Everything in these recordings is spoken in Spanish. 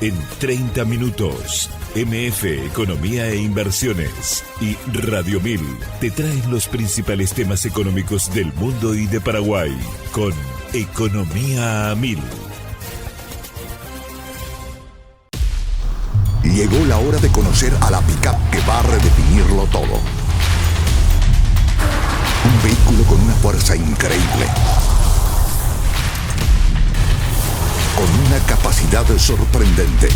En 30 minutos, MF Economía e Inversiones y Radio 1000 te traen los principales temas económicos del mundo y de Paraguay con Economía a 1000. Llegó la hora de conocer a la pick-up que va a redefinirlo todo. Un vehículo con una fuerza increíble, con una capacidad sorprendente,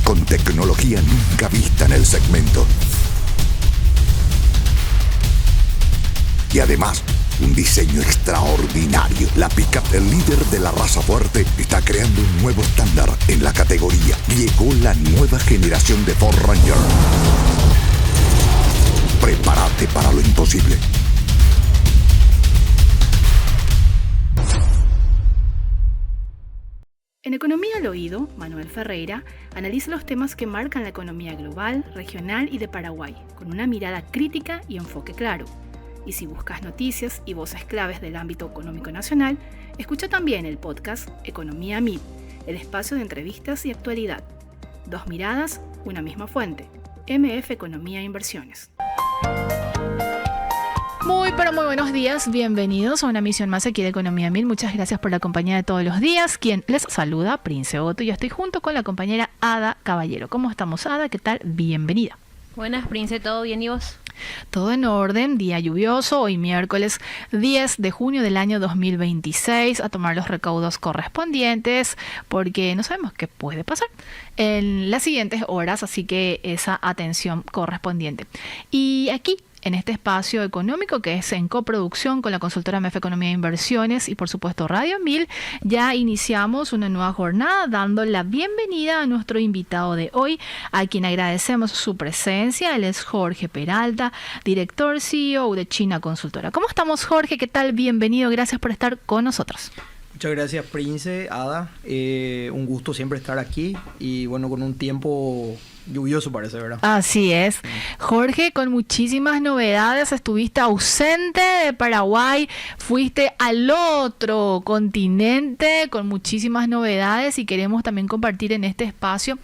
con tecnología nunca vista en el segmento. Y además, un diseño extraordinario. La pick-up, el líder de la raza fuerte, está creando un nuevo estándar en la categoría. Llegó la nueva generación de Ford Ranger. Prepárate para lo imposible. En Economía al Oído, Manuel Ferreira analiza los temas que marcan la economía global, regional y de Paraguay, con una mirada crítica y enfoque claro. Y si buscas noticias y voces claves del ámbito económico nacional, escucha también el podcast Economía a 1000, el espacio de entrevistas y actualidad. Dos miradas, una misma fuente. MF Economía e Inversiones. Pero muy buenos días, bienvenidos a una emisión más aquí de Economía 1000. Muchas gracias por la compañía de todos los días. Quien les saluda, Prince Otto, y yo estoy junto con la compañera Ada Caballero. ¿Cómo estamos, Ada? ¿Qué tal? Bienvenida. Buenas, Prince, ¿todo bien y vos? Todo en orden, día lluvioso, hoy miércoles 10 de junio del año 2026, a tomar los recaudos correspondientes porque no sabemos qué puede pasar en las siguientes horas, así que esa atención correspondiente. Y aquí, en este espacio económico que es en coproducción con la consultora MF Economía e Inversiones y por supuesto Radio 1000, ya iniciamos una nueva jornada dando la bienvenida a nuestro invitado de hoy, a quien agradecemos su presencia. Él es Jorge Peralta, director CEO de China Consultora. ¿Cómo estamos, Jorge? ¿Qué tal? Bienvenido, gracias por estar con nosotros. Muchas gracias, Prince, Ada. Un gusto siempre estar aquí y bueno, con un tiempo lluvioso parece, ¿verdad? Así es. Jorge, con muchísimas novedades, estuviste ausente de Paraguay, fuiste al otro continente con muchísimas novedades y queremos también compartir en este espacio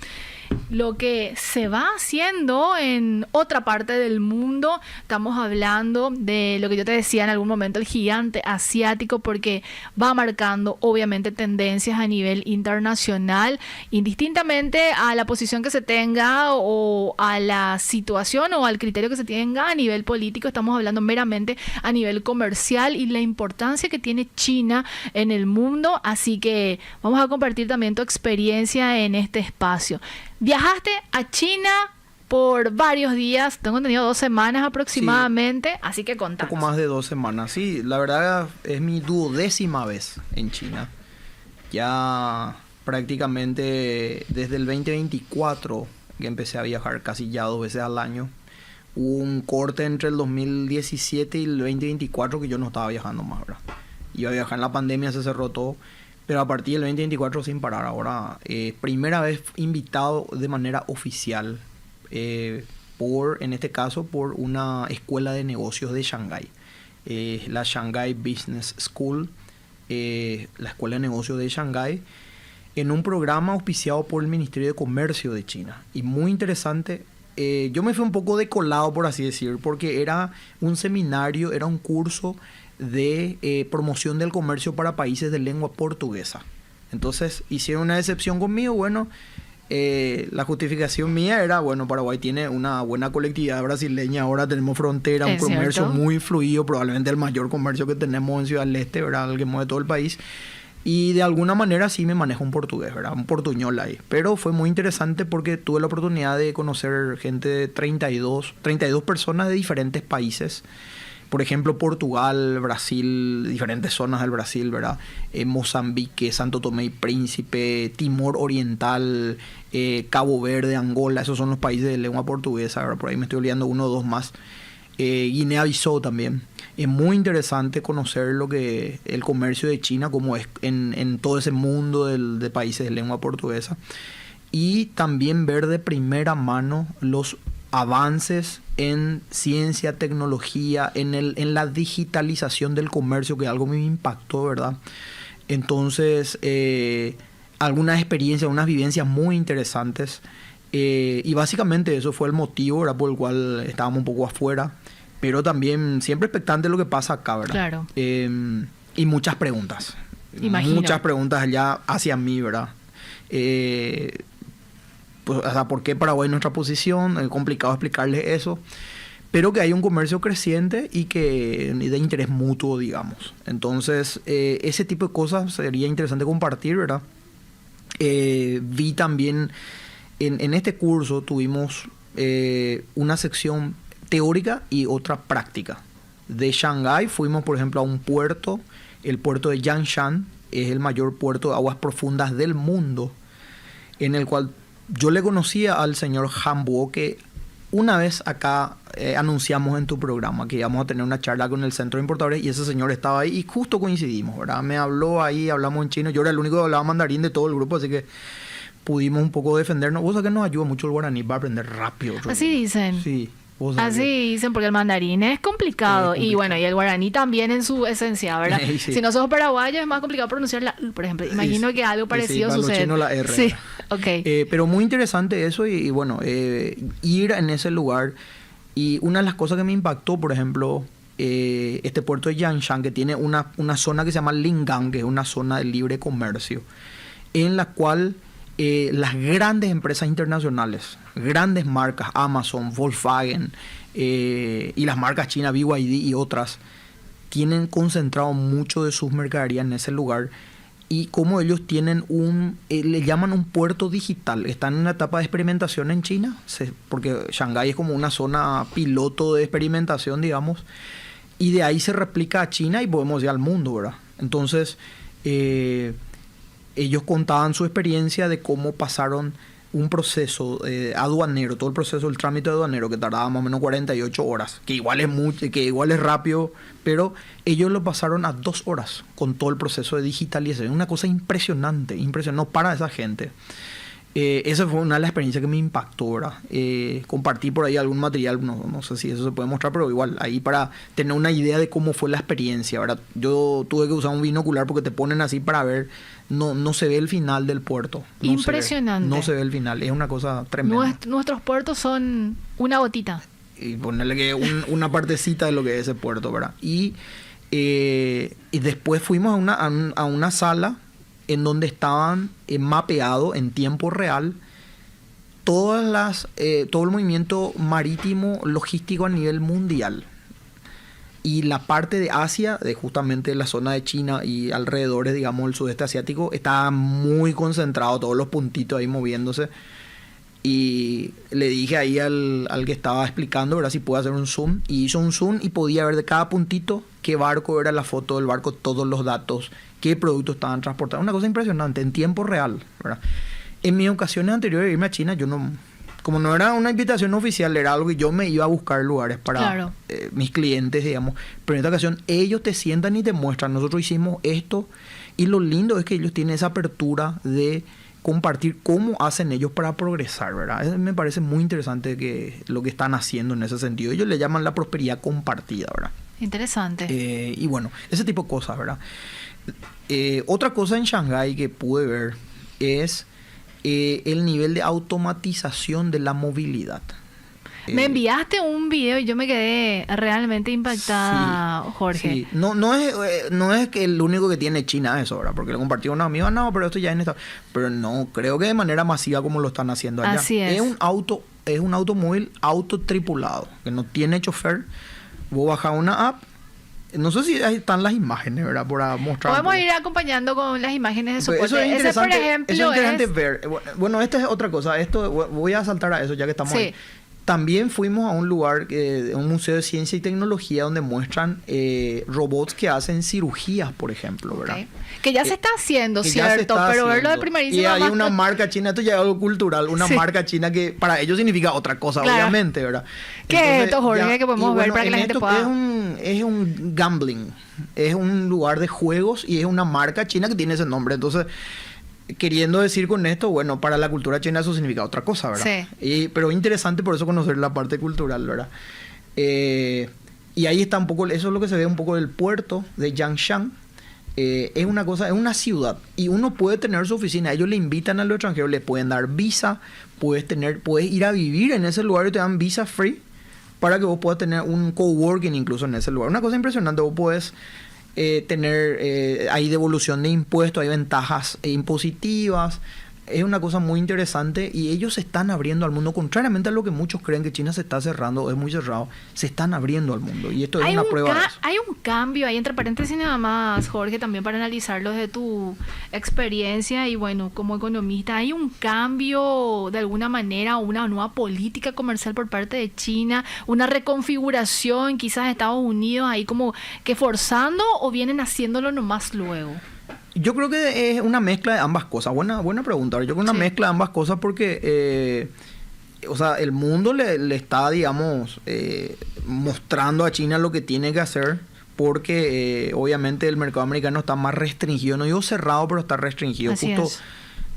lo que se va haciendo en otra parte del mundo. Estamos hablando de lo que yo te decía en algún momento, el gigante asiático, porque va marcando obviamente tendencias a nivel internacional, indistintamente a la posición que se tenga o a la situación o al criterio que se tenga a nivel político. Estamos hablando meramente a nivel comercial y la importancia que tiene China en el mundo, así que vamos a compartir también tu experiencia en este espacio. Viajaste a China por varios días, tengo entendido 2 semanas aproximadamente, sí, así que contanos. Un poco más de 2 semanas, sí, la verdad es mi 12ª vez en China. Ya prácticamente desde el 2024 que empecé a viajar casi ya 2 veces al año. Hubo un corte entre el 2017 y el 2024 que yo no estaba viajando más, ¿verdad? Iba a viajar en la pandemia, se cerró todo. Pero a partir del 2024 sin parar. Ahora, primera vez invitado de manera oficial en este caso, por una escuela de negocios de Shanghái. La Shanghai Business School, la escuela de negocios de Shanghái, en un programa auspiciado por el Ministerio de Comercio de China. Y muy interesante. Yo me fui un poco decolado, por así decir, porque era un seminario, era un curso de promoción del comercio para países de lengua portuguesa. Entonces hicieron una excepción conmigo. Bueno, la justificación mía era, bueno, Paraguay tiene una buena colectividad brasileña, ahora tenemos frontera, un comercio muy fluido, probablemente el mayor comercio que tenemos en Ciudad del Este, ¿verdad? El que mueve todo el país. Y de alguna manera sí me manejo un portugués, ¿verdad? Un portuñol ahí. Pero fue muy interesante porque tuve la oportunidad de conocer gente de 32 personas de diferentes países. Por ejemplo, Portugal, Brasil, diferentes zonas del Brasil, ¿verdad? Mozambique, Santo Tomé y Príncipe, Timor Oriental, Cabo Verde, Angola. Esos son los países de lengua portuguesa, ¿verdad? Por ahí me estoy olvidando 1 o 2 más. Guinea-Bissau también. Es muy interesante conocer lo que el comercio de China, como es en todo ese mundo de países de lengua portuguesa. Y también ver de primera mano los avances en ciencia, tecnología, en la digitalización del comercio, que es algo que me impactó, ¿verdad? Entonces, algunas experiencias, unas vivencias muy interesantes. Y básicamente eso fue el motivo, ¿verdad?, por el cual estábamos un poco afuera, pero también siempre expectante de lo que pasa acá, ¿verdad? Claro. Y muchas preguntas. Imagino. Muchas preguntas ya hacia mí, ¿verdad? Pues, o sea, ¿por qué Paraguay es nuestra posición? Es complicado explicarles eso. Pero que hay un comercio creciente y que de interés mutuo, digamos. Entonces, ese tipo de cosas sería interesante compartir, ¿verdad? Vi también, en este curso tuvimos una sección teórica y otra práctica. De Shanghái fuimos, por ejemplo, a un puerto, el puerto de Yangshan, es el mayor puerto de aguas profundas del mundo, en el cual yo le conocía al señor Han Bo, que una vez acá anunciamos en tu programa que íbamos a tener una charla con el centro de importadores y ese señor estaba ahí y justo coincidimos, ¿verdad? Me habló ahí, hablamos en chino, yo era el único que hablaba mandarín de todo el grupo, así que pudimos un poco defendernos. Vos sabés que nos ayuda mucho el guaraní para aprender rápido. Así dicen. Sí. Así dicen, porque el mandarín es complicado. Y bueno, y el guaraní también en su esencia, ¿verdad? Sí. Si no sos paraguayo es más complicado pronunciar la U, por ejemplo. Imagino que algo parecido para sucede. Los chinos la R. Sí, ok. Pero muy interesante eso y bueno, ir en ese lugar. Y una de las cosas que me impactó, por ejemplo, este puerto de Yangshan, que tiene una zona que se llama Lingang, que es una zona de libre comercio, en la cual las grandes empresas internacionales, grandes marcas, Amazon, Volkswagen y las marcas chinas, BYD y otras, tienen concentrado mucho de sus mercaderías en ese lugar. Y como ellos tienen le llaman un puerto digital, están en una etapa de experimentación en China, porque Shanghái es como una zona piloto de experimentación, digamos, y de ahí se replica a China y podemos ir al mundo, ¿verdad? Entonces, ellos contaban su experiencia de cómo pasaron un proceso aduanero, todo el proceso del trámite aduanero que tardaba más o menos 48 horas, que igual es mucho, que igual es rápido, pero ellos lo pasaron a 2 horas con todo el proceso de digitalización. Una cosa impresionante, no para esa gente. Esa fue una de las experiencias que me impactó, ¿verdad? Compartí por ahí algún material, no sé si eso se puede mostrar, pero igual, ahí para tener una idea de cómo fue la experiencia, ¿verdad? Yo tuve que usar un binocular porque te ponen así para ver, no se ve el final del puerto. Impresionante. No se ve el final, es una cosa tremenda. Nuestros puertos son una gotita. Y ponerle que una partecita de lo que es ese puerto, ¿verdad? Y después fuimos a una sala en donde estaban mapeados en tiempo real todo el movimiento marítimo logístico a nivel mundial. Y la parte de Asia, de justamente la zona de China y alrededores, digamos, el sudeste asiático, estaba muy concentrado, todos los puntitos ahí moviéndose. Y le dije ahí al que estaba explicando, ¿verdad?, si puede hacer un zoom. Y hizo un zoom y podía ver de cada puntito qué barco era la foto del barco, todos los datos, qué productos estaban transportando. Una cosa impresionante, en tiempo real, ¿verdad? En mis ocasiones anteriores de irme a China, yo no... Como no era una invitación oficial, era algo que yo me iba a buscar lugares para mis clientes, digamos. Pero en esta ocasión ellos te sientan y te muestran, nosotros hicimos esto. Y lo lindo es que ellos tienen esa apertura de compartir cómo hacen ellos para progresar, ¿verdad? Eso me parece muy interesante que lo que están haciendo en ese sentido. Ellos le llaman la prosperidad compartida, ¿verdad? Interesante. Y bueno, ese tipo de cosas, ¿verdad? Otra cosa en Shanghái que pude ver es el nivel de automatización de la movilidad. Me enviaste un video y yo me quedé realmente impactada, sí, Jorge. Sí. No es que el único que tiene China eso, ¿verdad? Porque lo compartió una amiga, no, pero esto ya en esta... Pero no, creo que de manera masiva como lo están haciendo allá. Así es. Es un automóvil autotripulado, que no tiene chofer. Vos bajás una app. No sé si ahí están las imágenes, ¿verdad? Para mostrar. Podemos ir acompañando con las imágenes de soporte. Eso es interesante, por ejemplo, eso es interesante ver. Bueno, esta es otra cosa. Esto voy a saltar a eso ya que estamos ahí. También fuimos a un lugar, un museo de ciencia y tecnología, donde muestran robots que hacen cirugías, por ejemplo, ¿verdad? Okay. Que ya se está haciendo, ¿cierto? Pero verlo de primerísima. Y hay una marca china, esto ya es algo cultural, una marca china que para ellos significa otra cosa, obviamente, ¿verdad? ¿Qué es esto, Jorge, que podemos ver para que la gente pueda...? Es un gambling, es un lugar de juegos y es una marca china que tiene ese nombre, entonces... Queriendo decir con esto, bueno, para la cultura china eso significa otra cosa, ¿verdad? Sí. Pero interesante por eso conocer la parte cultural, ¿verdad? Y ahí está un poco, eso es lo que se ve un poco del puerto de Yangshan. es una cosa, es una ciudad y uno puede tener su oficina. Ellos le invitan a los extranjeros, le pueden dar visa, puedes ir a vivir en ese lugar y te dan visa free para que vos puedas tener un coworking incluso en ese lugar. Una cosa impresionante, vos puedes tener, hay devolución de impuestos, hay ventajas impositivas. Es una cosa muy interesante y ellos se están abriendo al mundo, contrariamente a lo que muchos creen que China se está cerrando, es muy cerrado, se están abriendo al mundo y esto es una prueba de eso. Hay un cambio ahí, entre paréntesis nada más, Jorge, también para analizarlo desde tu experiencia y bueno, como economista, hay un cambio de alguna manera, una nueva política comercial por parte de China, una reconfiguración quizás de Estados Unidos ahí como que forzando o vienen haciéndolo nomás luego. Yo creo que es una mezcla de ambas cosas. Buena pregunta. Yo creo que una mezcla de ambas cosas porque, o sea, el mundo le está, digamos, mostrando a China lo que tiene que hacer porque obviamente el mercado americano está más restringido. No digo cerrado, pero está restringido. Así Justo es.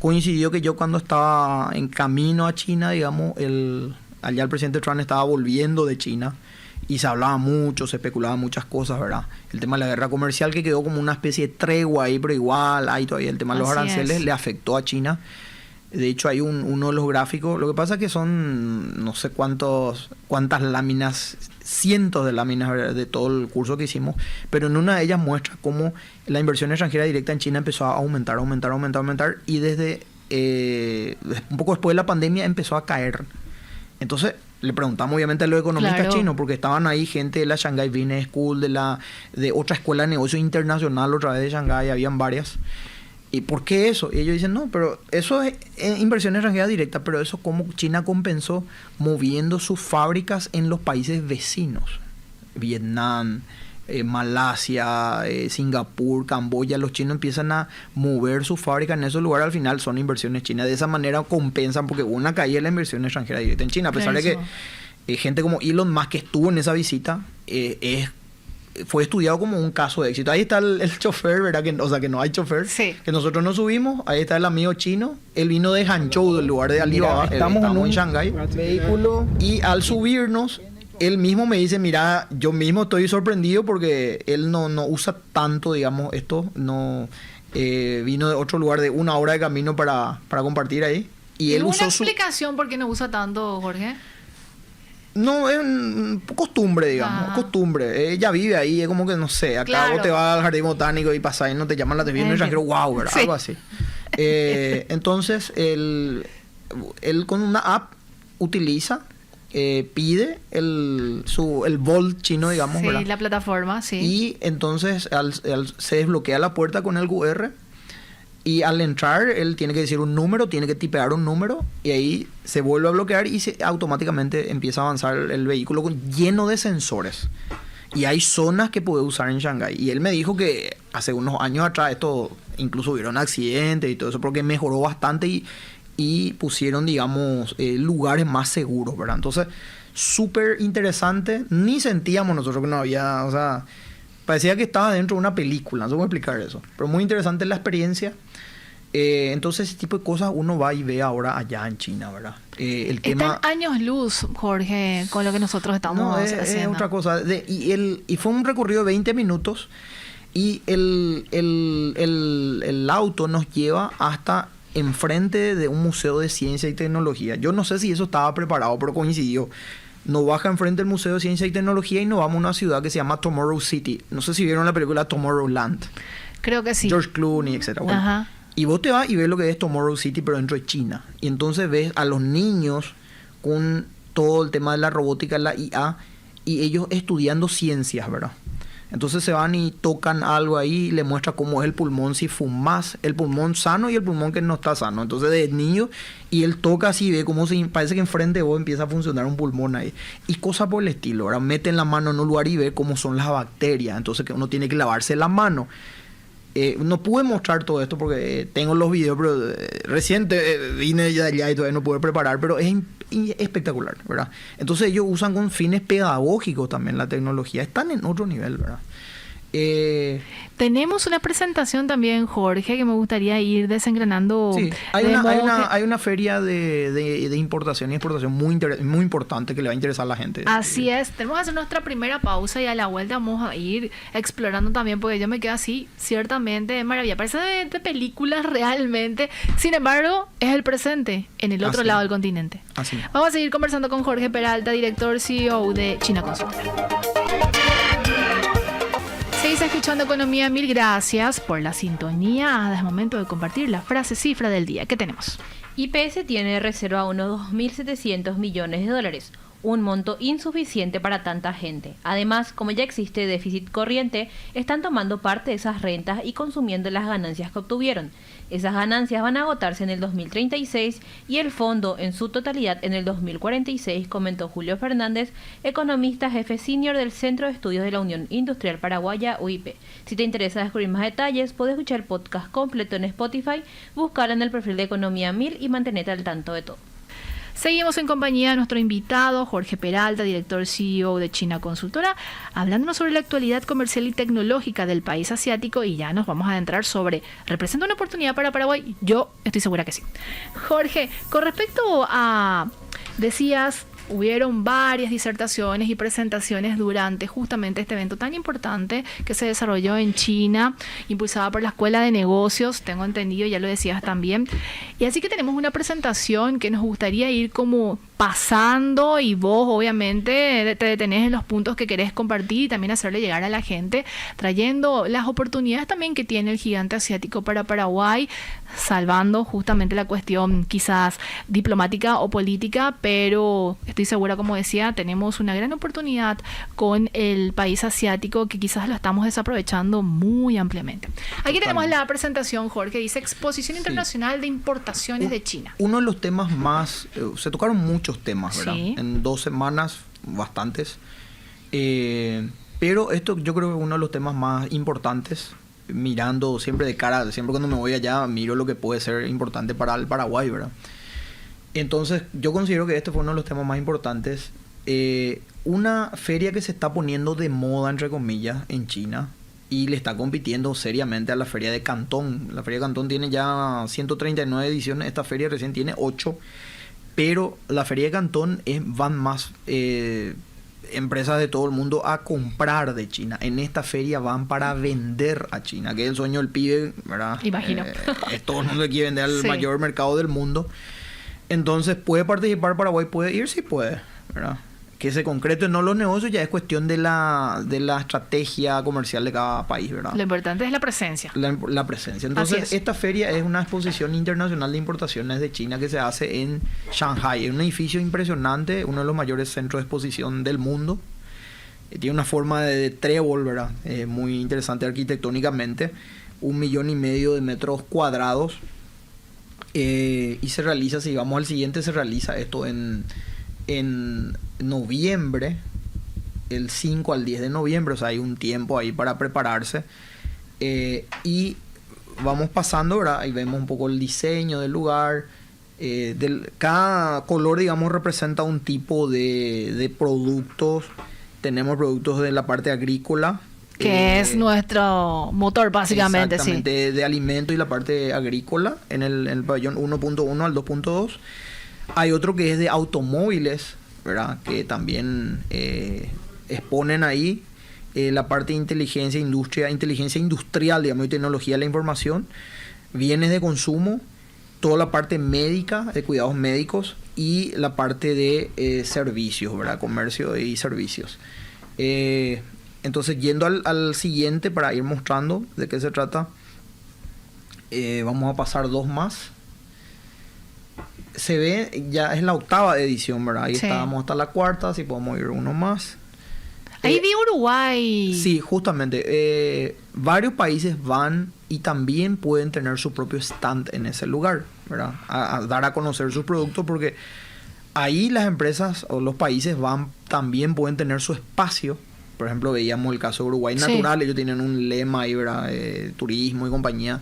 coincidió que yo cuando estaba en camino a China, digamos, allá el presidente Trump estaba volviendo de China. Y se hablaba mucho, se especulaba muchas cosas, ¿verdad? El tema de la guerra comercial que quedó como una especie de tregua ahí, pero igual hay todavía el tema de los aranceles, le afectó a China. De hecho, hay uno de los gráficos. Lo que pasa es que son no sé cuántas láminas, cientos de láminas, ¿verdad?, de todo el curso que hicimos, pero en una de ellas muestra cómo la inversión extranjera directa en China empezó a aumentar y desde un poco después de la pandemia empezó a caer. Entonces le preguntamos obviamente a los economistas chinos, porque estaban ahí gente de la Shanghai Business School, de otra escuela de negocio internacional otra vez de Shanghai, habían varias. ¿Y por qué eso? Y ellos dicen, no, pero eso es inversión extranjera directa, pero eso como China compensó moviendo sus fábricas en los países vecinos. Vietnam, Malasia, Singapur, Camboya, los chinos empiezan a mover sus fábricas en esos lugares, al final son inversiones chinas. De esa manera compensan, porque hubo una caída de la inversión extranjera directa en China, a pesar de que gente como Elon Musk que estuvo en esa visita, fue estudiado como un caso de éxito. Ahí está el chofer, ¿verdad? Que no hay chofer. Sí. Que nosotros nos subimos. Ahí está el amigo chino. Él vino de Hangzhou, del lugar de Alibaba. Estamos en Shanghái. Vehículo. Y al subirnos, él mismo me dice, mira, yo mismo estoy sorprendido porque él no usa tanto, digamos, esto. No vino de otro lugar de 1 hora de camino para compartir ahí. Y él usó explicación por qué no usa tanto, Jorge? No, es costumbre, digamos, costumbre. Ella vive ahí, es como que, no sé, acá vos te vas al jardín botánico y pasás y no te llaman la atención, el extranjero, wow, ¿verdad? Sí. Algo así. Entonces, él con una app utiliza, pide el Volt chino, digamos, sí, ¿verdad? La plataforma, sí. Y entonces se desbloquea la puerta con el QR. Y al entrar, él tiene que decir un número, tiene que tipear un número, y ahí se vuelve a bloquear y automáticamente empieza a avanzar el vehículo lleno de sensores. Y hay zonas que puede usar en Shanghái. Y él me dijo que hace unos años atrás esto incluso hubieron accidentes y todo eso, porque mejoró bastante y pusieron, digamos, lugares más seguros, ¿verdad? Entonces, súper interesante. Ni sentíamos nosotros que no había, o sea, parecía que estaba dentro de una película, no sé cómo explicar eso. Pero muy interesante la experiencia. Entonces, ese tipo de cosas uno va y ve ahora allá en China, ¿verdad? El tema... Está en años luz, Jorge, con lo que nosotros estamos haciendo. Es otra cosa. Y fue un recorrido de 20 minutos y el auto nos lleva hasta enfrente de un museo de ciencia y tecnología. Yo no sé si eso estaba preparado, pero coincidió. Nos baja enfrente del Museo de Ciencia y Tecnología y nos vamos a una ciudad que se llama Tomorrow City. No sé si vieron la película Tomorrowland. Creo que sí. George Clooney, etc. Bueno, ajá. Y vos te vas y ves lo que es Tomorrow City, pero dentro de China. Y entonces ves a los niños con todo el tema de la robótica, la IA, y ellos estudiando ciencias, ¿verdad? Entonces se van y tocan algo ahí y le muestra cómo es el pulmón, si fumas, el pulmón sano y el pulmón que no está sano. Entonces de niño, y él toca así, ve cómo parece que enfrente de vos empieza a funcionar un pulmón ahí. Y cosas por el estilo. Ahora meten la mano en un lugar y ve cómo son las bacterias. Entonces que uno tiene que lavarse la mano. No pude mostrar todo esto porque tengo los videos, pero reciente vine de allá y todavía no pude preparar, pero es espectacular, ¿verdad? Entonces ellos usan con fines pedagógicos también la tecnología, están en otro nivel, ¿verdad? Tenemos una presentación también, Jorge, que me gustaría ir desengranando. Sí, hay una feria de importación y exportación muy importante que le va a interesar a la gente. Así es, tenemos que hacer nuestra primera pausa y a la vuelta vamos a ir explorando también, porque yo me quedo así, ciertamente de maravilla. Parece de películas realmente. Sin embargo, es el presente en el otro lado del continente. Así. Vamos a seguir conversando con Jorge Peralta, director CEO de China Consulting. Seguís escuchando Economía. Mil gracias por la sintonía. Es momento de compartir la frase cifra del día. ¿Qué tenemos? IPS tiene reserva unos 2.700 millones de dólares, un monto insuficiente para tanta gente. Además, como ya existe déficit corriente, están tomando parte de esas rentas y consumiendo las ganancias que obtuvieron. Esas ganancias van a agotarse en el 2036 y el fondo en su totalidad en el 2046, comentó Julio Fernández, economista jefe senior del Centro de Estudios de la Unión Industrial Paraguaya, UIP. Si te interesa descubrir más detalles, puedes escuchar el podcast completo en Spotify, buscarlo en el perfil de Economía 1000 y mantenerte al tanto de todo. Seguimos en compañía de nuestro invitado, Jorge Peralta, director CEO de China Consultora, hablándonos sobre la actualidad comercial y tecnológica del país asiático, y ya nos vamos a adentrar sobre, ¿representa una oportunidad para Paraguay? Yo estoy segura que sí. Jorge, con respecto a, decías, hubieron varias disertaciones y presentaciones durante justamente este evento tan importante que se desarrolló en China, impulsada por la Escuela de Negocios, tengo entendido, ya lo decías también. Y así que tenemos una presentación que nos gustaría ir como pasando, y vos obviamente te detenés en los puntos que querés compartir y también hacerle llegar a la gente, trayendo las oportunidades también que tiene el gigante asiático para Paraguay, salvando justamente la cuestión quizás diplomática o política, pero estoy segura, como decía, tenemos una gran oportunidad con el país asiático que quizás lo estamos desaprovechando muy ampliamente. Aquí tenemos la presentación, Jorge, dice Exposición Internacional de Importaciones de China. Uno de los temas más, se tocaron muchos temas, ¿verdad? Sí. En 2 semanas, bastantes. Pero esto yo creo que es uno de los temas más importantes, mirando siempre de cara, siempre cuando me voy allá, miro lo que puede ser importante para el Paraguay, ¿verdad? Entonces, yo considero que este fue uno de los temas más importantes. Una feria que se está poniendo de moda, entre comillas, en China, y le está compitiendo seriamente a la feria de Cantón. La feria de Cantón tiene ya 139 ediciones, esta feria recién tiene 8, pero la feria de Cantón van más empresas de todo el mundo a comprar de China. En esta feria van para vender a China, que es el sueño del pibe, ¿verdad? Imagino. Es todo el mundo que quiere vender al Sí. mayor mercado del mundo. Entonces, ¿puede participar Paraguay? ¿Puede ir? Sí puede, ¿verdad? Que se concreten no los negocios ya es cuestión de la estrategia comercial de cada país, ¿verdad? Lo importante es la presencia. La presencia. Así Entonces, es. esta feria es una exposición internacional de importaciones de China que se hace en Shanghai. Es un edificio impresionante, uno de los mayores centros de exposición del mundo. Tiene una forma de trébol, ¿verdad? Muy interesante arquitectónicamente. 1,5 millones de metros cuadrados. Y se realiza, si vamos al siguiente, se realiza esto en noviembre, el 5 al 10 de noviembre, o sea, hay un tiempo ahí para prepararse. Y vamos pasando, ¿verdad? Ahí vemos un poco el diseño del lugar. Cada color, digamos, representa un tipo de productos. Tenemos productos de la parte agrícola, Que es nuestro motor, básicamente, exactamente, de alimento y la parte agrícola en el pabellón 1.1 al 2.2. Hay otro que es de automóviles, ¿verdad? Que también exponen ahí la parte de inteligencia industrial, digamos, y tecnología de la información, bienes de consumo, toda la parte médica, de cuidados médicos, y la parte de servicios, ¿verdad? Comercio y servicios. Entonces, yendo al siguiente para ir mostrando de qué se trata, vamos a pasar 2 más. Se ve, ya es la 8ª edición, ¿verdad? Ahí Sí. estábamos hasta la 4ª, si podemos ir uno más. Ahí vi Uruguay. Sí, justamente. Varios países van y también pueden tener su propio stand en ese lugar, ¿verdad? A dar a conocer sus productos, porque ahí las empresas o los países también pueden tener su espacio. Por ejemplo, veíamos el caso de Uruguay Natural, ellos tienen un lema ahí, ¿verdad? Turismo y compañía.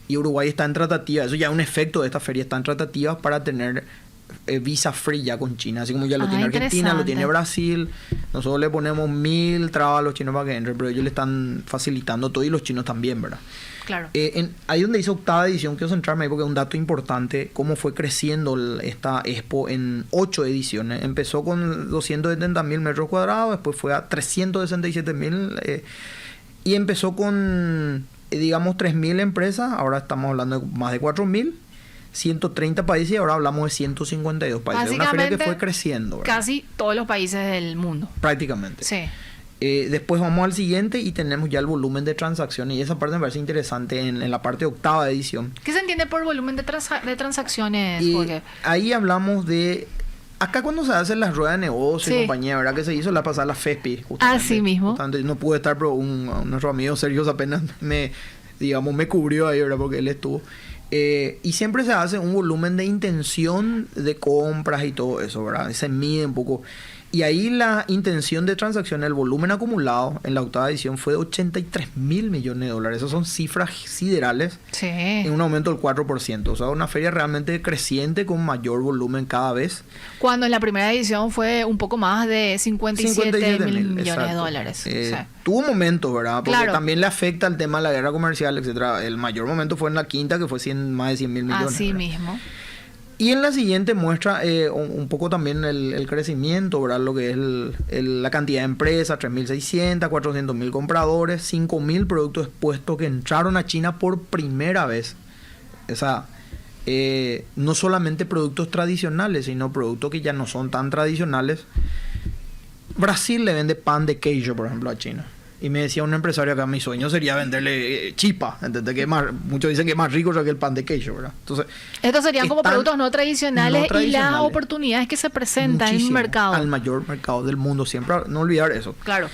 Y Uruguay está en tratativa, eso ya es un efecto de esta feria, está en tratativas para tener visa free ya con China, así como ya lo tiene Argentina, lo tiene interesante. Brasil. Nosotros le ponemos 1000 trabas a los chinos para que entren, pero ellos le están facilitando todo y los chinos también, ¿verdad? Claro. Ahí donde hizo octava edición, quiero centrarme ahí porque es un dato importante, cómo fue creciendo esta Expo en 8 ediciones. Empezó con 270.000 metros cuadrados, después fue a 367.000 y empezó con, digamos, 3.000 empresas, ahora estamos hablando de más de 4.000, 130 países y ahora hablamos de 152 países. Es una feria que fue creciendo, ¿verdad? Casi todos los países del mundo. Prácticamente. Sí. Después vamos al siguiente y tenemos ya el volumen de transacciones y esa parte me parece interesante en la parte de octava edición. ¿Qué se entiende por volumen de transacciones, Y Jorge? ahí hablamos de... Acá cuando se hacen las ruedas de negocio y Sí. compañía, ¿verdad? Que se hizo la pasada la FESPI. Justamente. Así mismo. Justamente, no pude estar, pero nuestro amigo Sergio apenas me cubrió ahí, ¿verdad? Porque él estuvo. Y siempre se hace un volumen de intención de compras y todo eso, ¿verdad? Se mide un poco. Y ahí la intención de transacción, el volumen acumulado en la octava edición fue de 83.000 millones de dólares. Esas son cifras siderales Sí. en un aumento del 4%. O sea, una feria realmente creciente con mayor volumen cada vez. Cuando en la primera edición fue un poco más de 57 mil millones de exacto. dólares. Sí. Tuvo momentos, ¿verdad? Porque Claro. también le afecta el tema de la guerra comercial, etcétera. El mayor momento fue en la quinta, que fue más de 100.000 millones. Así ¿verdad? mismo. Y en la siguiente muestra un poco también el crecimiento, ¿verdad? Lo que es la cantidad de empresas, 3.600, 400.000 compradores, 5.000 productos expuestos que entraron a China por primera vez. O sea, no solamente productos tradicionales, sino productos que ya no son tan tradicionales. Brasil le vende pan de queijo, por ejemplo, a China. Y me decía un empresario acá, mi sueño sería venderle chipa, ¿entendés? Muchos dicen que es más rico que el pan de queijo, ¿verdad? Entonces, Estos serían como están productos no tradicionales, no y las tradicionales. oportunidades que se presentan en el muchísimo, mercado. al mayor mercado del mundo, siempre no olvidar eso. Claro.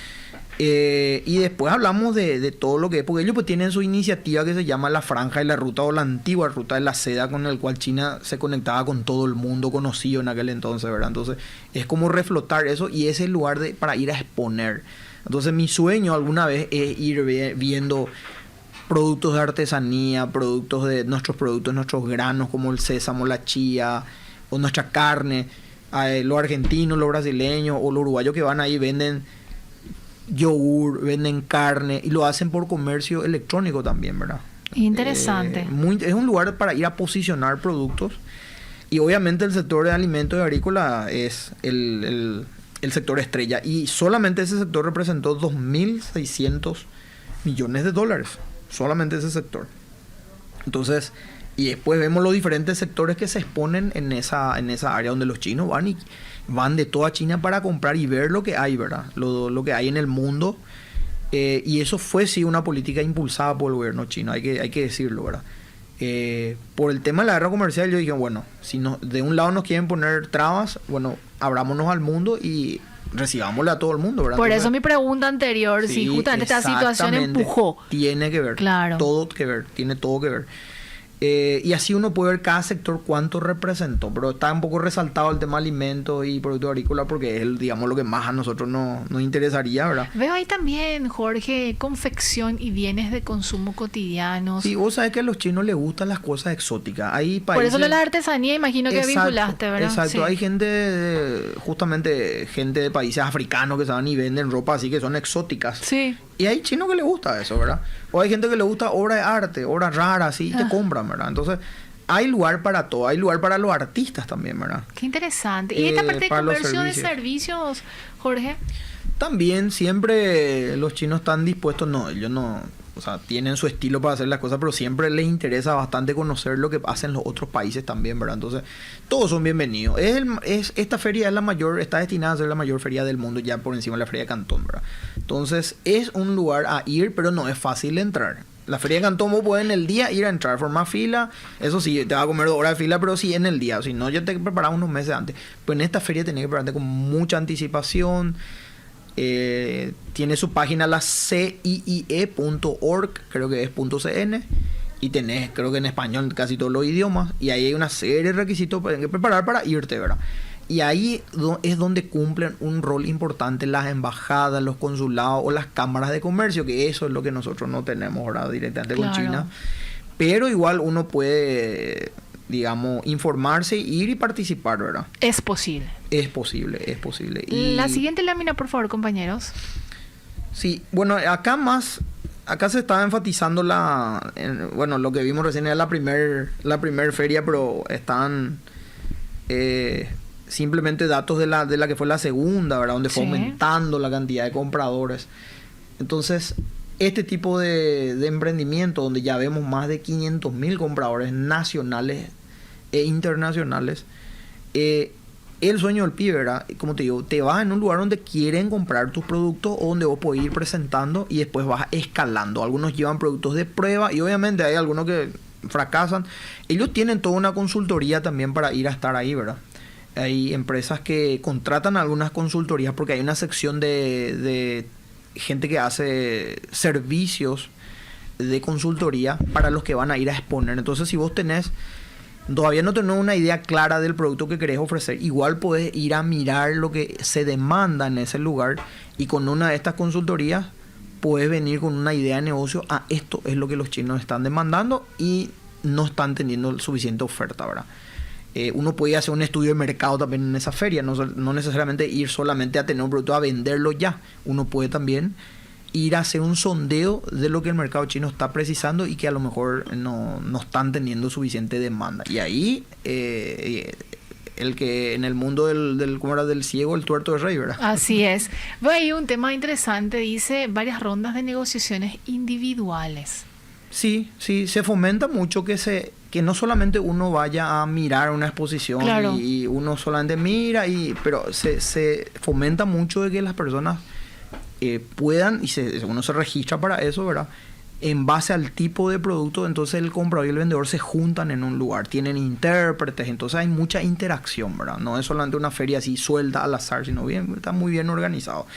Y después hablamos de todo lo que es, porque ellos pues tienen su iniciativa que se llama la Franja y la Ruta, o la antigua Ruta de la Seda, con el cual China se conectaba con todo el mundo conocido en aquel entonces, ¿verdad? Entonces es como reflotar eso y es el lugar para ir a exponer. Entonces mi sueño alguna vez es ir viendo productos de artesanía, nuestros granos como el sésamo, la chía o nuestra carne, los argentinos, los brasileños o los uruguayos que van ahí venden yogur, venden carne y lo hacen por comercio electrónico también, ¿verdad? Interesante. Es un lugar para ir a posicionar productos y obviamente el sector de alimentos y agrícola es el sector estrella y solamente ese sector representó 2.600 millones de dólares, solamente ese sector. Entonces, y después vemos los diferentes sectores que se exponen en esa área donde los chinos van de toda China para comprar y ver lo que hay, ¿verdad? Lo que hay en el mundo. Y eso fue sí una política impulsada por el gobierno chino, hay que decirlo, ¿verdad? Por el tema de la guerra comercial yo dije, bueno, si de un lado nos quieren poner trabas, bueno, abrámonos al mundo y recibámosle a todo el mundo, ¿verdad? Por Entonces, eso mi pregunta anterior, si justamente esta situación exactamente, empujó. Tiene que ver, Claro. tiene todo que ver. Y así uno puede ver cada sector cuánto representó, pero está un poco resaltado el tema de alimentos y productos agrícolas porque es, digamos, lo que más a nosotros nos interesaría, ¿verdad? Veo ahí también, Jorge, confección y bienes de consumo cotidianos. Sí, vos sabés que a los chinos les gustan las cosas exóticas. Hay Por países... eso lo de la artesanía, imagino que Exacto, vinculaste, ¿verdad? Exacto, Sí. hay justamente gente de países africanos que se van y venden ropa así que son exóticas. Sí. Y hay chinos que les gusta eso, ¿verdad? O hay gente que le gusta obra de arte, obras raras, así, y te Ah. compran, ¿verdad? Entonces, hay lugar para todo, hay lugar para los artistas también, ¿verdad? Qué interesante. ¿Y esta parte de para los comercio de servicios. servicios, Jorge? También siempre los chinos están dispuestos, ellos no, o sea, tienen su estilo para hacer las cosas, pero siempre les interesa bastante conocer lo que hacen los otros países también, ¿verdad? Entonces, todos son bienvenidos. Esta feria es la mayor, está destinada a ser la mayor feria del mundo, ya por encima de la feria de Cantón, ¿verdad? Entonces, es un lugar a ir, pero no es fácil entrar. La feria de Cantón vos podés en el día ir a entrar, formar fila, eso sí, te va a comer 2 horas de fila, pero sí en el día, si no, ya te preparás unos meses antes. Pero en esta feria tenés que prepararte con mucha anticipación. Tiene su página la ciie.org, creo que es .cn, y tenés, creo que en español, casi todos los idiomas, y ahí hay una serie de requisitos que hay que preparar para irte, ¿verdad? Y ahí es donde cumplen un rol importante las embajadas, los consulados o las cámaras de comercio, que eso es lo que nosotros no tenemos, ¿verdad? Directamente Claro. con China. Pero igual uno puede digamos, informarse, ir y participar, ¿verdad? Es posible. Es posible, es posible. Y La siguiente lámina, por favor, compañeros. sí, bueno, acá se estaba enfatizando bueno, lo que vimos recién era la primer feria, pero están simplemente datos de la que fue la segunda, ¿verdad? Donde fue Sí. aumentando la cantidad de compradores. Entonces, este tipo de emprendimiento, donde ya vemos más de 500.000 compradores nacionales e internacionales, el sueño del pibe, ¿verdad? Como te digo, te vas en un lugar donde quieren comprar tus productos o donde vos podés ir presentando y después vas escalando. Algunos llevan productos de prueba y obviamente hay algunos que fracasan. Ellos tienen toda una consultoría también para ir a estar ahí, ¿verdad? Hay empresas que contratan algunas consultorías porque hay una sección de gente que hace servicios de consultoría para los que van a ir a exponer. Entonces, si vos todavía no tenés una idea clara del producto que querés ofrecer, igual podés ir a mirar lo que se demanda en ese lugar y con una de estas consultorías puedes venir con una idea de negocio. Esto es lo que los chinos están demandando y no están teniendo suficiente oferta, ¿verdad? Uno puede hacer un estudio de mercado también en esa feria, no necesariamente ir solamente a tener un producto a venderlo ya. Uno puede también ir a hacer un sondeo de lo que el mercado chino está precisando y que a lo mejor no están teniendo suficiente demanda. Y ahí, el que en el mundo ¿cómo era? Del ciego, el tuerto es rey, ¿verdad? Así es. Veo ahí un tema interesante, dice varias rondas de negociaciones individuales. Sí, se fomenta mucho que no solamente uno vaya a mirar una exposición. Claro. y uno solamente mira, pero se fomenta mucho de que las personas puedan, y uno se registra para eso, ¿verdad? En base al tipo de producto, entonces el comprador y el vendedor se juntan en un lugar, tienen intérpretes, entonces hay mucha interacción, ¿verdad? No es solamente una feria así suelta al azar, sino está muy bien organizado.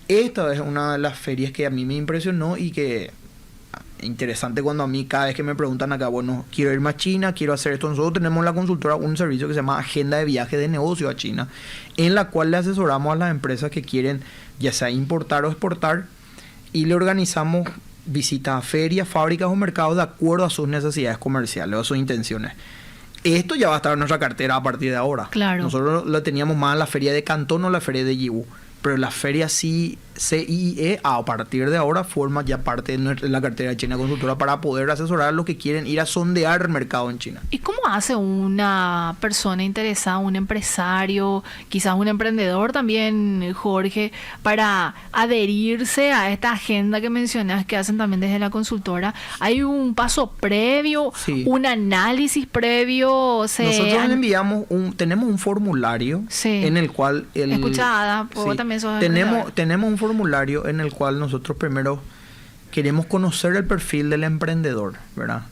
Esta es una de las ferias que a mí me impresionó y que interesante cuando a mí cada vez que me preguntan acá, bueno, quiero irme a China, quiero hacer esto. Nosotros tenemos en la consultora un servicio que se llama Agenda de Viaje de Negocio a China, en la cual le asesoramos a las empresas que quieren ya sea importar o exportar y le organizamos visitas a ferias, fábricas o mercados de acuerdo a sus necesidades comerciales o a sus intenciones. Esto ya va a estar en nuestra cartera a partir de ahora. Claro. Nosotros la teníamos más en la feria de Cantón o la feria de Yiwu, pero la feria CIE a partir de ahora forma ya parte de la cartera de China Consultora para poder asesorar a los que quieren ir a sondear el mercado en China. ¿Y cómo hace una persona interesada, un empresario, quizás un emprendedor también, Jorge, para adherirse a esta agenda que mencionas que hacen también desde la consultora? ¿Hay un paso previo, Sí. un análisis previo? Nosotros le enviamos tenemos un formulario Sí. en el cual Escuchada, vos sí, también sos tenemos un formulario en el cual nosotros primero queremos conocer el perfil del emprendedor, ¿verdad?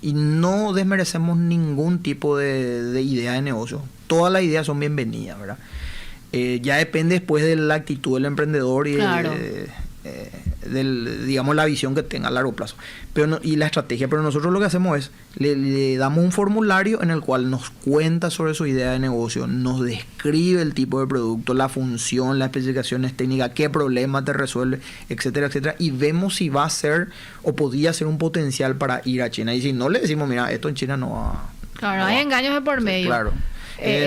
Y no desmerecemos ningún tipo de idea de negocio. Todas las ideas son bienvenidas, ¿verdad? Ya depende después de la actitud del emprendedor y Claro. digamos, la visión que tenga a largo plazo y la estrategia. Pero nosotros lo que hacemos es le damos un formulario en el cual nos cuenta sobre su idea de negocio, nos describe el tipo de producto, la función, las especificaciones técnicas, qué problema te resuelve, etcétera, etcétera, y vemos si va a ser o podría ser un potencial para ir a China. Y si no, le decimos, mira, esto en China no va. Claro, no hay va. engaños de por Sí, medio. claro.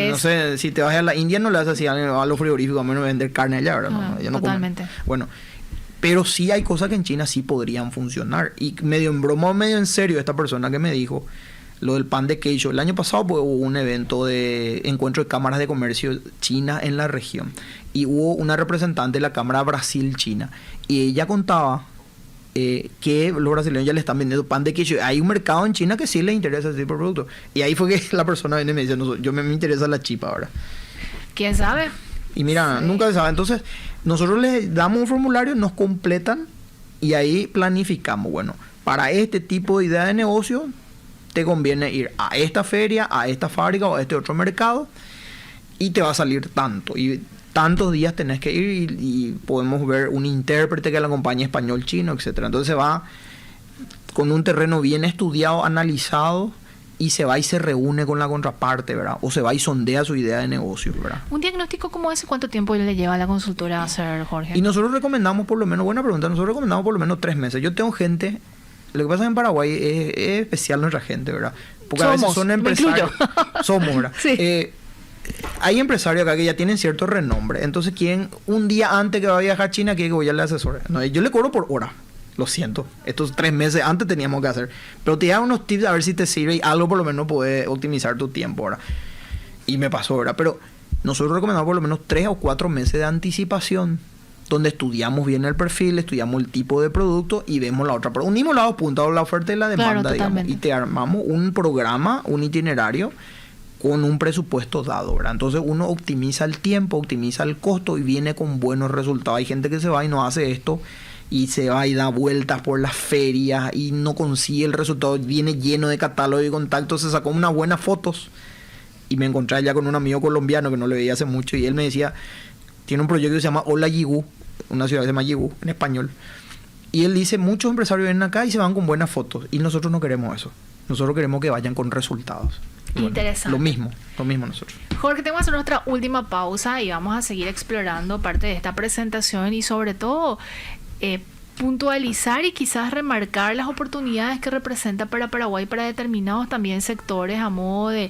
No sé, si te vas a la India no le vas a decir a los frigoríficos a menos vender carne allá, ¿verdad? Ah, Ya no totalmente. comen. Bueno, pero sí hay cosas que en China sí podrían funcionar. Y medio en broma o medio en serio, esta persona que me dijo lo del pan de queijo. El año pasado pues, hubo un evento de encuentro de cámaras de comercio China en la región. Y hubo una representante de la Cámara Brasil-China. Y ella contaba que los brasileños ya le están vendiendo pan de queijo. Hay un mercado en China que sí les interesa ese tipo de producto. Y ahí fue que la persona viene y me dice, no, yo me interesa la chipa ahora. ¿Quién sabe? Y mira, Sí. nunca se sabe. Entonces, nosotros les damos un formulario, nos completan y ahí planificamos. Bueno, para este tipo de idea de negocio, te conviene ir a esta feria, a esta fábrica o a este otro mercado y te va a salir tanto. Y tantos días tenés que ir y podemos ver un intérprete que la acompañe español-chino, etcétera. Entonces se va con un terreno bien estudiado, analizado, y se va y se reúne con la contraparte, ¿verdad? O se va y sondea su idea de negocio, ¿verdad? Un diagnóstico como ese, ¿cuánto tiempo le lleva a la consultora a hacer, Jorge? Y nosotros recomendamos por lo menos, buena pregunta, nosotros recomendamos por lo menos 3 meses. Yo tengo gente Lo que pasa en Paraguay es especial nuestra gente, ¿verdad? Porque a veces Somos, son me empresarios. incluyo. Somos, ¿verdad? Sí. Hay empresarios acá que ya tienen cierto renombre. Entonces, ¿quién un día antes que va a viajar a China quiere que voy a le asesore? No, yo le cobro por hora. Lo siento. Estos 3 meses antes teníamos que hacer. Pero te dan unos tips a ver si te sirve y algo por lo menos puede optimizar tu tiempo, ¿verdad? Y me pasó, ¿verdad? Pero nosotros recomendamos por lo menos 3 o 4 meses de anticipación, donde estudiamos bien el perfil, estudiamos el tipo de producto y vemos la otra. Pero unimos los dos puntos, la oferta y la demanda, Claro, digamos. totalmente. Y te armamos un programa, un itinerario con un presupuesto dado, ¿verdad? Entonces uno optimiza el tiempo, optimiza el costo y viene con buenos resultados. Hay gente que se va y no hace esto y se va y da vueltas por las ferias y no consigue el resultado, viene lleno de catálogos y contactos, se sacó unas buenas fotos y me encontré allá con un amigo colombiano que no le veía hace mucho y él me decía, tiene un proyecto que se llama Hola Yigu, una ciudad que se llama Yigu en español, y él dice, muchos empresarios vienen acá y se van con buenas fotos y nosotros no queremos eso, nosotros queremos que vayan con resultados. Y bueno, Interesante. lo mismo nosotros. Jorge, tenemos que hacer nuestra última pausa y vamos a seguir explorando parte de esta presentación y sobre todo puntualizar y quizás remarcar las oportunidades que representa para Paraguay para determinados también sectores a modo de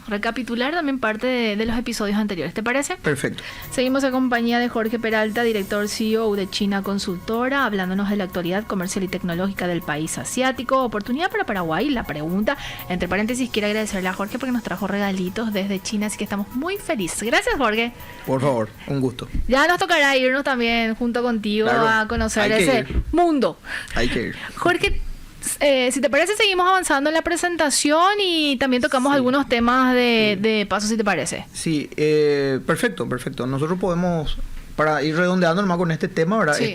recapitular también parte de los episodios anteriores. ¿Te parece? Perfecto. Seguimos en compañía de Jorge Peralta, director CEO de China Consultora, hablándonos de la actualidad comercial y tecnológica del país asiático. Oportunidad para Paraguay. La pregunta, entre paréntesis, quiero agradecerle a Jorge porque nos trajo regalitos desde China, así que estamos muy felices. Gracias, Jorge. Por favor, un gusto. Ya nos tocará irnos también junto contigo Claro, a conocer hay que ese ir. mundo. Hay que ir. Jorge, si te parece, seguimos avanzando en la presentación y también tocamos algunos temas de paso, si te parece. Sí, perfecto. Nosotros podemos, para ir redondeando nomás con este tema, ¿verdad? Sí.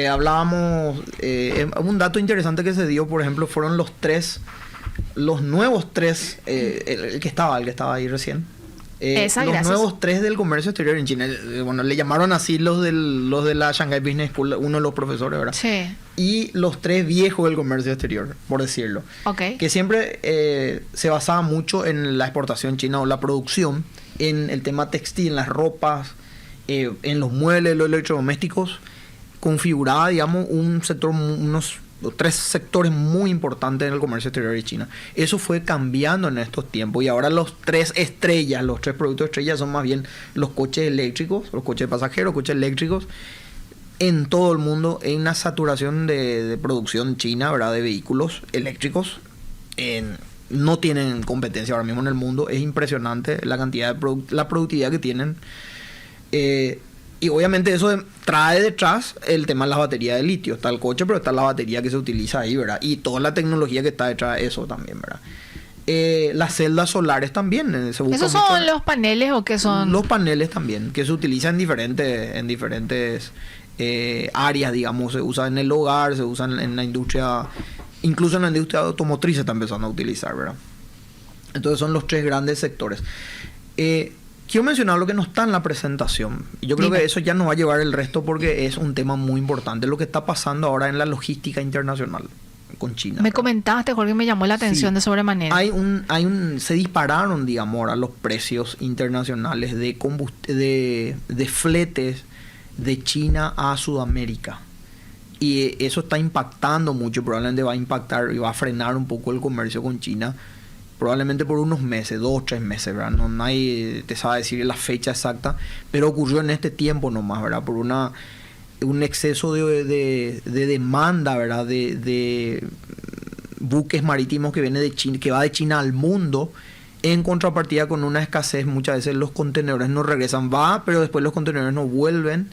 Hablábamos, un dato interesante que se dio, por ejemplo, fueron los nuevos tres, el que estaba ahí recién. Gracias. Nuevos 3 del comercio exterior en China. Bueno, le llamaron así los de la Shanghai Business School, uno de los profesores, ¿verdad? Sí. Y los 3 viejos del comercio exterior, por decirlo. Ok. Que siempre se basaba mucho en la exportación china o la producción, en el tema textil, en las ropas, en los muebles, los electrodomésticos. Configuraba, digamos, un sector, unos 3 sectores muy importantes en el comercio exterior de China. Eso fue cambiando en estos tiempos y ahora los 3 estrellas, los 3 productos estrellas son más bien los coches eléctricos, los coches de pasajeros, coches eléctricos. En todo el mundo hay una saturación de producción china, ¿verdad? De vehículos eléctricos. No tienen competencia ahora mismo en el mundo. Es impresionante la cantidad de la productividad que tienen. Y obviamente eso trae detrás el tema de las baterías de litio. Está el coche, pero está la batería que se utiliza ahí, ¿verdad? Y toda la tecnología que está detrás de eso también, ¿verdad? Las celdas solares también. Se busca ¿Esos mucho son los paneles o qué son? los paneles también, que se utilizan en diferentes áreas, digamos. Se usa en el hogar, se usan en la industria, incluso en la industria automotriz se está empezando a utilizar, ¿verdad? Entonces son los 3 grandes sectores. Quiero mencionar lo que no está en la presentación. Yo creo Dime. que eso ya nos va a llevar el resto porque es un tema muy importante. Lo que está pasando ahora en la logística internacional con China. Me ¿verdad? comentaste, Jorge, me llamó la atención Sí. de sobremanera. Se dispararon, digamos, ahora los precios internacionales de fletes de China a Sudamérica. Y eso está impactando mucho, probablemente va a impactar y va a frenar un poco el comercio con China. Probablemente por unos meses, 2 o 3 meses, ¿verdad? No, nadie te sabe decir la fecha exacta, pero ocurrió en este tiempo nomás, ¿verdad? Por un exceso de demanda, ¿verdad? De buques marítimos que viene de China, que va de China al mundo, en contrapartida con una escasez. Muchas veces los contenedores no regresan, pero después los contenedores no vuelven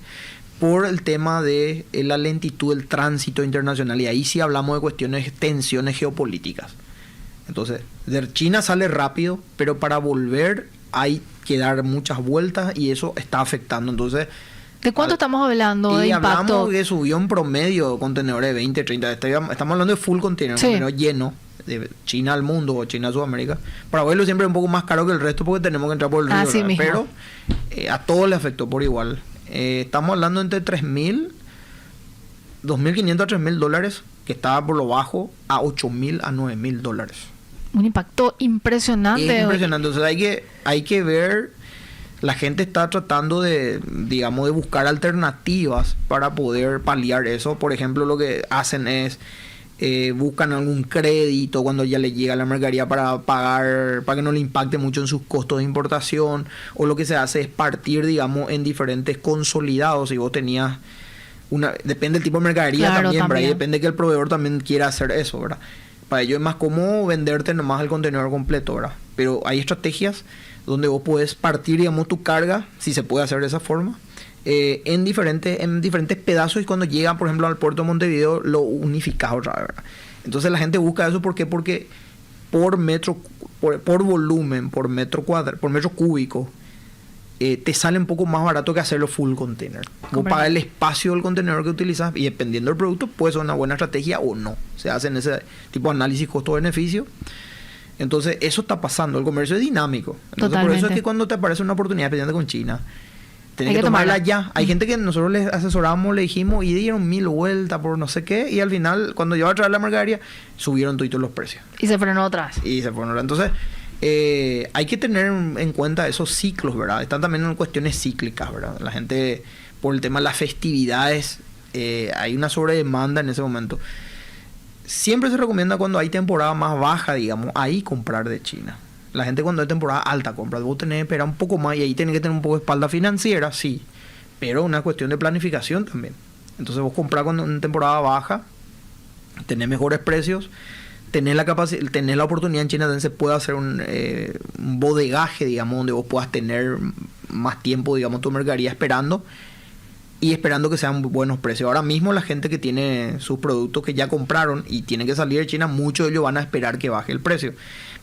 por el tema de la lentitud del tránsito internacional. Y ahí sí hablamos de cuestiones, tensiones geopolíticas. Entonces, de China sale rápido, pero para volver hay que dar muchas vueltas y eso está afectando. Entonces, ¿de cuánto estamos hablando de impacto? hablamos que subió en promedio contenedores de 20, 30. Estamos hablando de full container, Sí. contenedor lleno, de China al mundo o China a Sudamérica. Para verlo siempre es un poco más caro que el resto porque tenemos que entrar por el río, Así ¿verdad? mismo. Pero a todos le afectó por igual. Estamos hablando entre 2.500 a $3.000, que estaba por lo bajo, a $8.000 a $9.000. Un impacto impresionante. Es impresionante. Entonces hay que ver, la gente está tratando de buscar alternativas para poder paliar eso. Por ejemplo, lo que hacen es buscan algún crédito cuando ya le llega la mercadería para pagar, para que no le impacte mucho en sus costos de importación, o lo que se hace es partir, digamos, en diferentes consolidados. Si vos tenías depende del tipo de mercadería, claro, también, ¿verdad? Y depende que el proveedor también quiera hacer eso, ¿verdad? Para ello es más cómodo venderte nomás el contenedor completo, ¿verdad? Pero hay estrategias donde vos podés partir, digamos, tu carga, si se puede hacer de esa forma, en diferentes pedazos, y cuando llega, por ejemplo, al puerto de Montevideo, lo unificás otra vez, ¿verdad? Entonces la gente busca eso, ¿por qué? Porque por metro, por volumen, por metro cúbico, te sale un poco más barato que hacerlo full container. Vos pagas el espacio del contenedor que utilizas, y dependiendo del producto puede ser una buena estrategia o no. Se hace en ese tipo de análisis costo-beneficio. Entonces eso está pasando. El comercio es dinámico. Entonces por eso es que cuando te aparece una oportunidad, especialmente con China, tenés que tomarla ya. Hay gente que nosotros les asesoramos, le dijimos, y dieron 1000 vueltas por no sé qué, y al final, cuando lleva a traer la mercadería, subieron todos los precios. Y se frenó atrás. Entonces hay que tener en cuenta esos ciclos, ¿verdad? Están también en cuestiones cíclicas, ¿verdad? La gente, por el tema de las festividades, hay una sobredemanda en ese momento. Siempre se recomienda cuando hay temporada más baja, digamos, ahí comprar de China. La gente cuando hay temporada alta compra. Vos tenés que esperar un poco más, y ahí tenés que tener un poco de espalda financiera, sí. Pero una cuestión de planificación también. Entonces vos comprás cuando en temporada baja, tenés mejores precios, tenés la oportunidad en China, también se puede hacer un bodegaje, digamos, donde vos puedas tener más tiempo, digamos, tu mercadería esperando, y esperando que sean buenos precios. Ahora mismo la gente que tiene sus productos que ya compraron y tienen que salir de China, muchos de ellos van a esperar que baje el precio.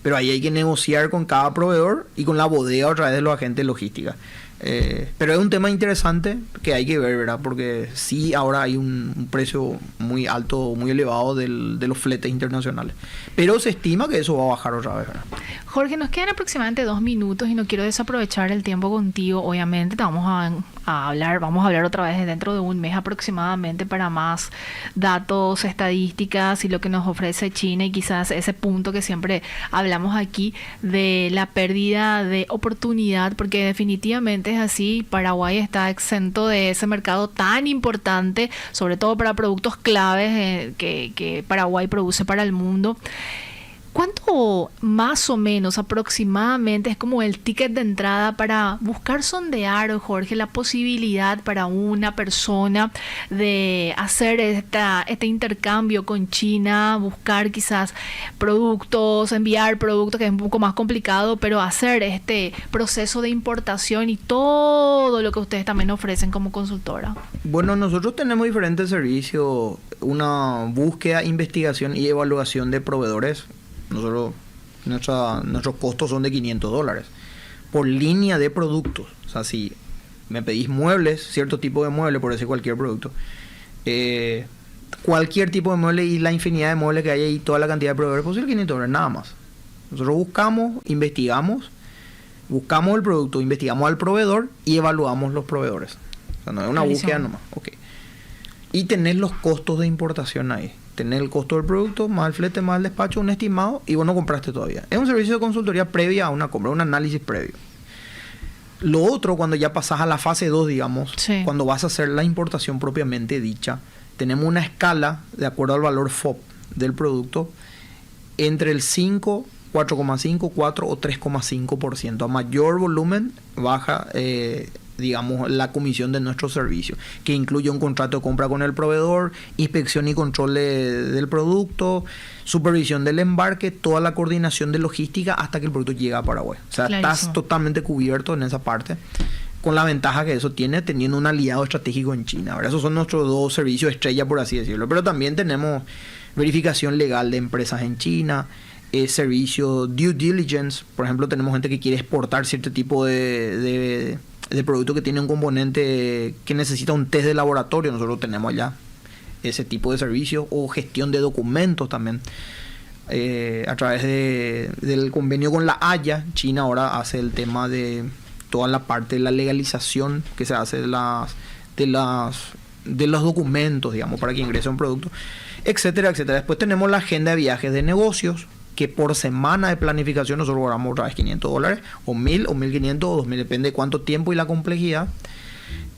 Pero ahí hay que negociar con cada proveedor y con la bodega a través de los agentes logísticos. Pero es un tema interesante que hay que ver, ¿verdad? Porque sí, ahora hay un precio muy alto, muy elevado de los fletes internacionales. Pero se estima que eso va a bajar otra vez, ¿verdad? Jorge, nos quedan aproximadamente 2 minutos y no quiero desaprovechar el tiempo contigo. Obviamente vamos a hablar otra vez dentro de un mes aproximadamente para más datos, estadísticas y lo que nos ofrece China, y quizás ese punto que siempre hablamos aquí de la pérdida de oportunidad, porque definitivamente es así. Paraguay está exento de ese mercado tan importante, sobre todo para productos claves que Paraguay produce para el mundo. ¿Cuánto más o menos aproximadamente es como el ticket de entrada para buscar sondear, Jorge, la posibilidad para una persona de hacer este intercambio con China, buscar quizás productos, enviar productos, que es un poco más complicado, pero hacer este proceso de importación y todo lo que ustedes también ofrecen como consultora? Bueno, nosotros tenemos diferentes servicios, una búsqueda, investigación y evaluación de proveedores. Nuestros costos son de $500 por línea de productos. O sea, si me pedís muebles, cierto tipo de mueble, por decir cualquier producto, cualquier tipo de mueble y la infinidad de muebles que hay ahí, toda la cantidad de proveedores, pues $500, nada más. Nosotros investigamos el producto, investigamos al proveedor y evaluamos los proveedores. O sea, no es una búsqueda nomás. Okay. Y tener los costos de importación ahí. Tener el costo del producto, más el flete, más el despacho, un estimado, y vos no compraste todavía. Es un servicio de consultoría previa a una compra, un análisis previo. Lo otro, cuando ya pasás a la fase 2, digamos, sí, cuando vas a hacer la importación propiamente dicha, tenemos una escala de acuerdo al valor FOB del producto entre el 5, 4,5, 4 o 3,5%. A mayor volumen baja digamos, la comisión de nuestro servicio, que incluye un contrato de compra con el proveedor, inspección y control del producto, supervisión del embarque, toda la coordinación de logística hasta que el producto llega a Paraguay. O sea, clarísimo, estás totalmente cubierto en esa parte, con la ventaja que eso tiene teniendo un aliado estratégico en China. Ahora, esos son nuestros 2 servicios estrella, por así decirlo. Pero también tenemos verificación legal de empresas en China, servicio due diligence. Por ejemplo, tenemos gente que quiere exportar cierto tipo de producto que tiene un componente que necesita un test de laboratorio. Nosotros tenemos ya ese tipo de servicios, o gestión de documentos también. A través del convenio con la Haya, China ahora hace el tema de toda la parte de la legalización que se hace de los documentos, digamos, para que ingrese un producto, etcétera, etcétera. Después tenemos la agenda de viajes de negocios, que por semana de planificación nosotros cobramos otra vez $500, o 1,000, o 1,500, o 2,000, depende de cuánto tiempo y la complejidad.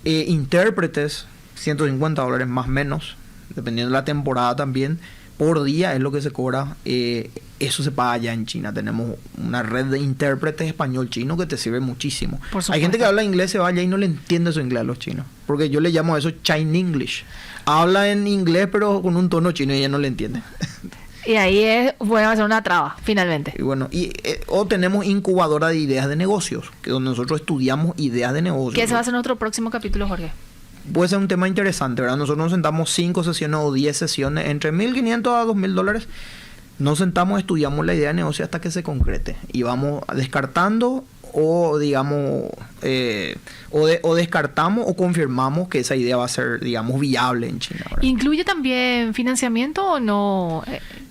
Intérpretes, $150 más o menos, dependiendo de la temporada también, por día es lo que se cobra. Eso se paga allá en China. Tenemos una red de intérpretes español-chino que te sirve muchísimo. Hay gente que habla inglés, se va allá y no le entiende su inglés a los chinos. Porque yo le llamo a eso China English. Habla en inglés pero con un tono chino y ella no le entiende. Y ahí puede hacer una traba, finalmente. Y bueno, o tenemos incubadora de ideas de negocios, que donde nosotros estudiamos ideas de negocios. ¿Qué se va a hacer en nuestro próximo capítulo, Jorge? Puede ser un tema interesante, ¿verdad? Nosotros nos sentamos 5 sesiones o 10 sesiones, entre $1,500 a $2,000. Nos sentamos, estudiamos la idea de negocio hasta que se concrete. Y vamos descartando o digamos o descartamos o confirmamos que esa idea va a ser, digamos, viable en China, ¿verdad? ¿Incluye también financiamiento o no?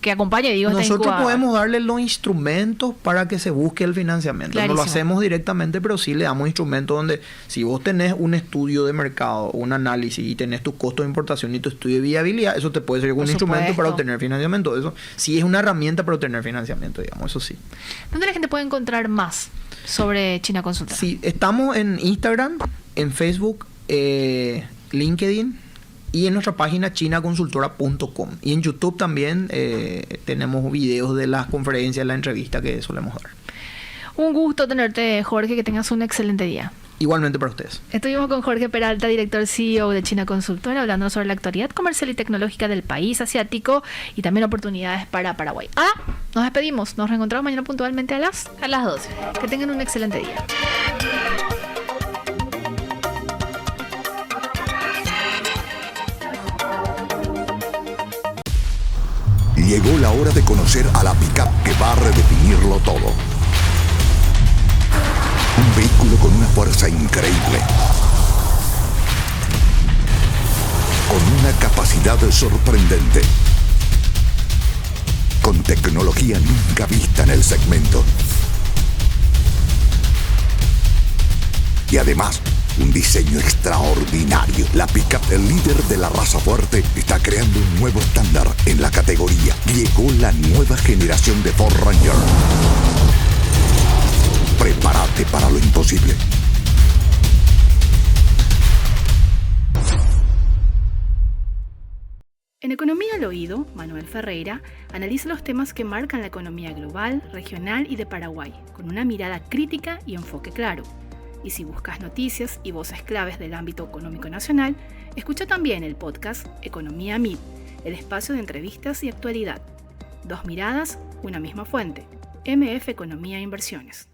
Que acompañe, digo, nosotros podemos darle los instrumentos para que se busque el financiamiento. Clarísimo. No lo hacemos directamente, pero sí le damos instrumentos donde si vos tenés un estudio de mercado, un análisis y tenés tus costos de importación y tu estudio de viabilidad, eso te puede ser un instrumento para obtener financiamiento. Eso sí es una herramienta para obtener financiamiento, digamos, eso sí. ¿Dónde la gente puede encontrar más sobre China Consultora? Sí, estamos en Instagram, en Facebook, LinkedIn y en nuestra página chinaconsultora.com. Y en YouTube también tenemos videos de las conferencias, la entrevista que solemos dar. Un gusto tenerte, Jorge, que tengas un excelente día. Igualmente para ustedes. Estuvimos con Jorge Peralta, director CEO de China Consultora, hablando sobre la actualidad comercial y tecnológica del país asiático y también oportunidades para Paraguay. Nos despedimos. Nos reencontramos mañana puntualmente a las 12. Que tengan un excelente día. Llegó la hora de conocer a la pick-up que va a redefinirlo todo. Un vehículo con una fuerza increíble, con una capacidad sorprendente, con tecnología nunca vista en el segmento. Y además, un diseño extraordinario. La pick-up, el líder de la raza fuerte, está creando un nuevo estándar en la categoría. Llegó la nueva generación de Ford Ranger. Prepárate para lo imposible. En Economía al Oído, Manuel Ferreira analiza los temas que marcan la economía global, regional y de Paraguay, con una mirada crítica y enfoque claro. Y si buscas noticias y voces claves del ámbito económico nacional, escucha también el podcast Economía MID, el espacio de entrevistas y actualidad. Dos miradas, una misma fuente. MF Economía e Inversiones.